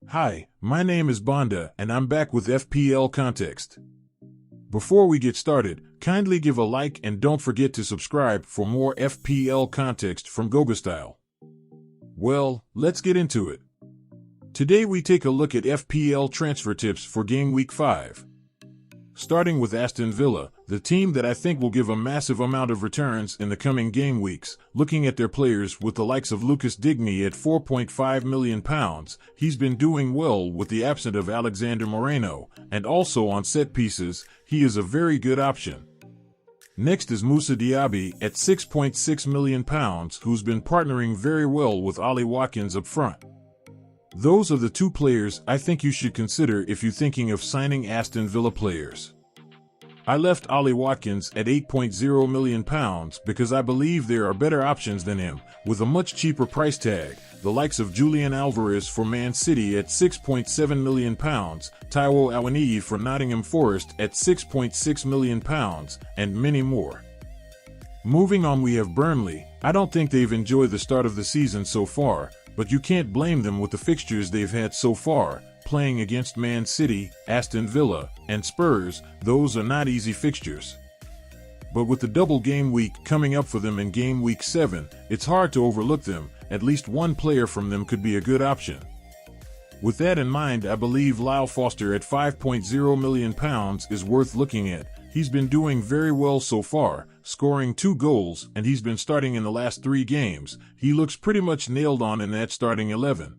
Hi, my name is Bonda and I'm back with FPL Context. Before we get started, kindly give a like and don't forget to subscribe for more FPL Context from Gogostyle. Well, let's get into it. Today we take a look at FPL transfer tips for Gameweek 5. Starting with Aston Villa, the team that I think will give a massive amount of returns in the coming game weeks. Looking at their players with the likes of Lucas Digne at £4.5 million, he's been doing well with the absence of Alexander Moreno, and also on set pieces, he is a very good option. Next is Moussa Diaby at £6.6 million, who's been partnering very well with Ollie Watkins up front. Those are the two players I think you should consider if you're thinking of signing Aston Villa players. I left Ollie Watkins at £8.0 million because I believe there are better options than him, with a much cheaper price tag, the likes of Julian Alvarez for Man City at £6.7 million, Taiwo Awoniyi for Nottingham Forest at £6.6 million, and many more. Moving on, we have Burnley. I don't think they've enjoyed the start of the season so far, but you can't blame them with the fixtures they've had so far, playing against Man City, Aston Villa, and Spurs. Those are not easy fixtures. But with the double game week coming up for them in Game Week 7, it's hard to overlook them. At least one player from them could be a good option. With that in mind, I believe Lyle Foster at £5.0 million is worth looking at. He's been doing very well so far, scoring 2 goals, and he's been starting in the last 3 games. He looks pretty much nailed on in that starting 11.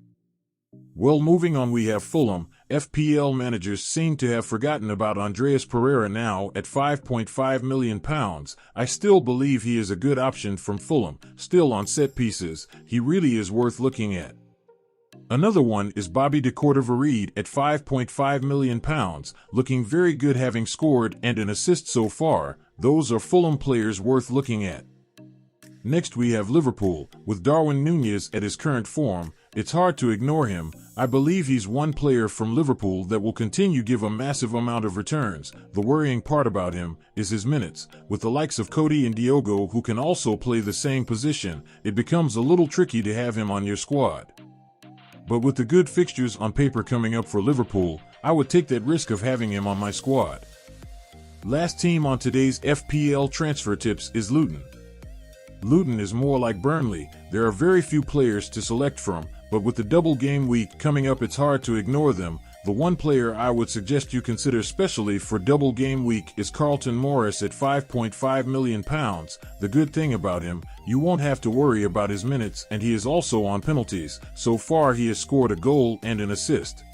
Well, moving on, we have Fulham. FPL managers seem to have forgotten about Andreas Pereira now at £5.5 million. I still believe he is a good option from Fulham, still on set pieces. He really is worth looking at. Another one is Bobby de Cordova-Reid at £5.5 million, looking very good, having scored and an assist so far. Those are Fulham players worth looking at. Next we have Liverpool. With Darwin Núñez at his current form, it's hard to ignore him. I believe he's one player from Liverpool that will continue to give a massive amount of returns. The worrying part about him is his minutes. With the likes of Cody and Diogo who can also play the same position, it becomes a little tricky to have him on your squad. But with the good fixtures on paper coming up for Liverpool, I would take that risk of having him on my squad. Last team on today's FPL transfer tips is Luton. Luton is more like Burnley. There are very few players to select from, but with the double game week coming up, it's hard to ignore them. The one player I would suggest you consider especially for double game week is Carlton Morris at £5.5 million. The good thing about him, you won't have to worry about his minutes, and he is also on penalties. So far he has scored a goal and an assist.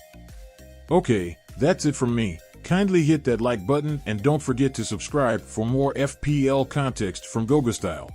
Okay, that's it from me. Kindly hit that like button and don't forget to subscribe for more FPL context from Gogostyle.